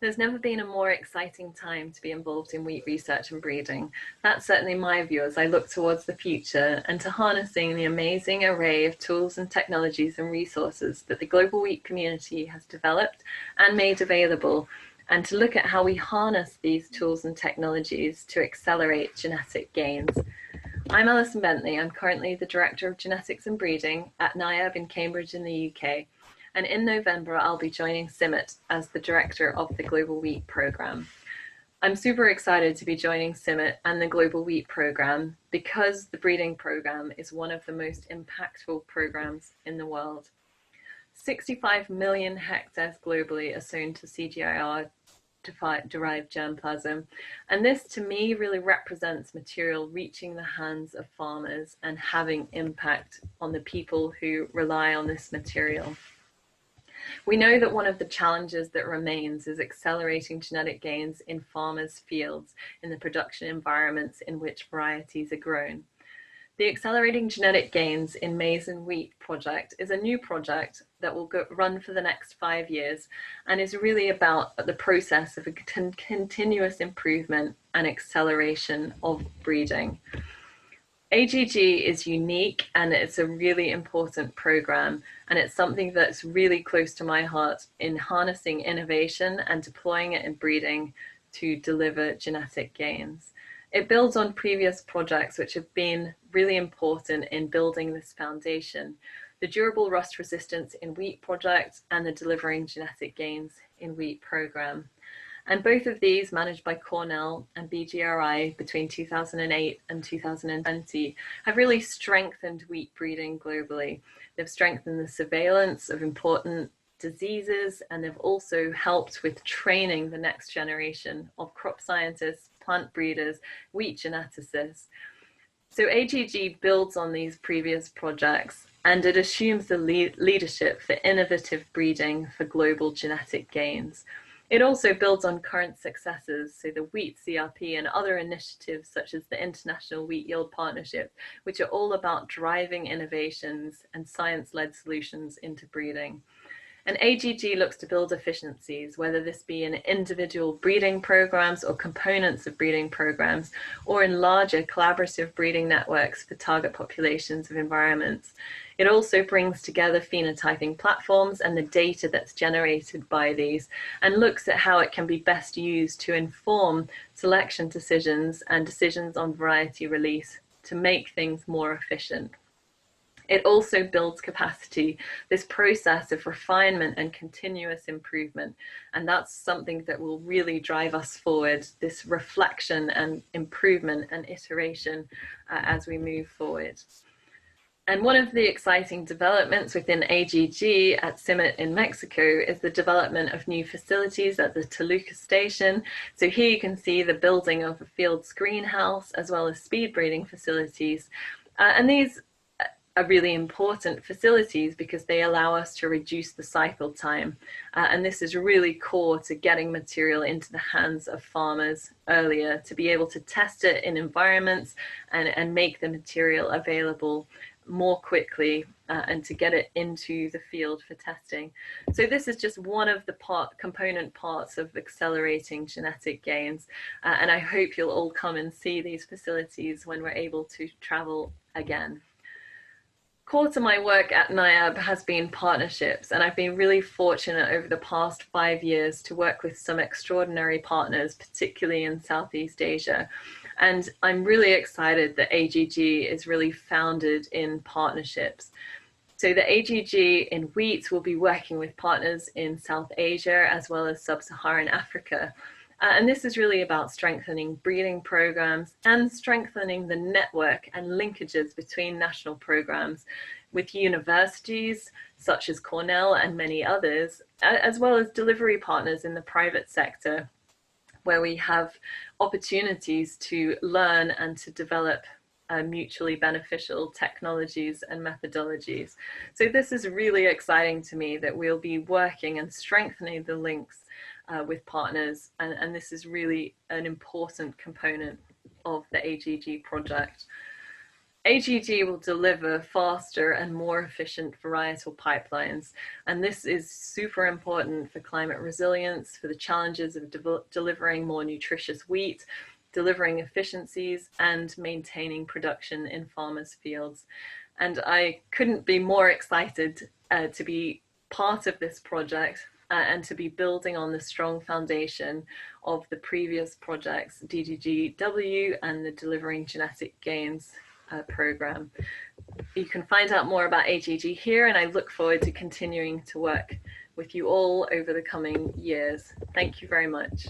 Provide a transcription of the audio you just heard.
There's never been a more exciting time to be involved in wheat research and breeding. That's certainly my view as I look towards the future and to harnessing the amazing array of tools and technologies and resources that the global wheat community has developed and made available, and to look at how we harness these tools and technologies to accelerate genetic gains. I'm Alison Bentley. I'm currently the Director of Genetics and Breeding at NIAB in Cambridge in the UK. And in November, I'll be joining CIMMYT as the Director of the Global Wheat Programme. I'm super excited to be joining CIMMYT and the Global Wheat Programme because the breeding programme is one of the most impactful programmes in the world. 65 million hectares globally are sown to CGIR derived germplasm, and this to me really represents material reaching the hands of farmers and having impact on the people who rely on this material. We know that one of the challenges that remains is accelerating genetic gains in farmers' fields in the production environments in which varieties are grown. The Accelerating Genetic Gains in Maize and Wheat project is a new project that will run for the next 5 years and is really about the process of a continuous improvement and acceleration of breeding. AGG is unique and it's a really important program, and it's something that's really close to my heart in harnessing innovation and deploying it in breeding to deliver genetic gains. It builds on previous projects which have been really important in building this foundation: the Durable Rust Resistance in Wheat project and the Delivering Genetic Gains in Wheat program. And both of these, managed by Cornell and BGRI between 2008 and 2020, have really strengthened wheat breeding globally. They've strengthened the surveillance of important diseases, and they've also helped with training the next generation of crop scientists, plant breeders, wheat geneticists. So AGG builds on these previous projects, and it assumes the leadership for innovative breeding for global genetic gains. It also builds on current successes, so the Wheat CRP and other initiatives such as the International Wheat Yield Partnership, which are all about driving innovations and science-led solutions into breeding. And AGG looks to build efficiencies, whether this be in individual breeding programs or components of breeding programs, or in larger collaborative breeding networks for target populations of environments. It also brings together phenotyping platforms and the data that's generated by these, and looks at how it can be best used to inform selection decisions and decisions on variety release to make things more efficient. It also builds capacity, this process of refinement and continuous improvement. And that's something that will really drive us forward, this reflection and improvement and iteration as we move forward. And one of the exciting developments within AGG at CIMMYT in Mexico is the development of new facilities at the Toluca station. So here you can see the building of a field greenhouse as well as speed breeding facilities. And these are really important facilities because they allow us to reduce the cycle time. And this is really core to getting material into the hands of farmers earlier, to be able to test it in environments and make the material available more quickly and to get it into the field for testing. So this is just one of the component parts of accelerating genetic gains. And I hope you'll all come and see these facilities when we're able to travel again. Core to my work at NIAB has been partnerships, and I've been really fortunate over the past 5 years to work with some extraordinary partners, particularly in Southeast Asia. And I'm really excited that AGG is really founded in partnerships. So the AGG in wheat will be working with partners in South Asia as well as Sub-Saharan Africa. And this is really about strengthening breeding programs and strengthening the network and linkages between national programs with universities such as Cornell and many others, as well as delivery partners in the private sector, where we have opportunities to learn and to develop mutually beneficial technologies and methodologies. So this is really exciting to me that we'll be working and strengthening the links with partners, and this is really an important component of the AGG project. AGG will deliver faster and more efficient varietal pipelines, and this is super important for climate resilience, for the challenges of delivering more nutritious wheat, delivering efficiencies, and maintaining production in farmers' fields. And I couldn't be more excited to be part of this project and to be building on the strong foundation of the previous projects, DGGW and the Delivering Genetic Gains program. You can find out more about AGG here, and I look forward to continuing to work with you all over the coming years. Thank you very much.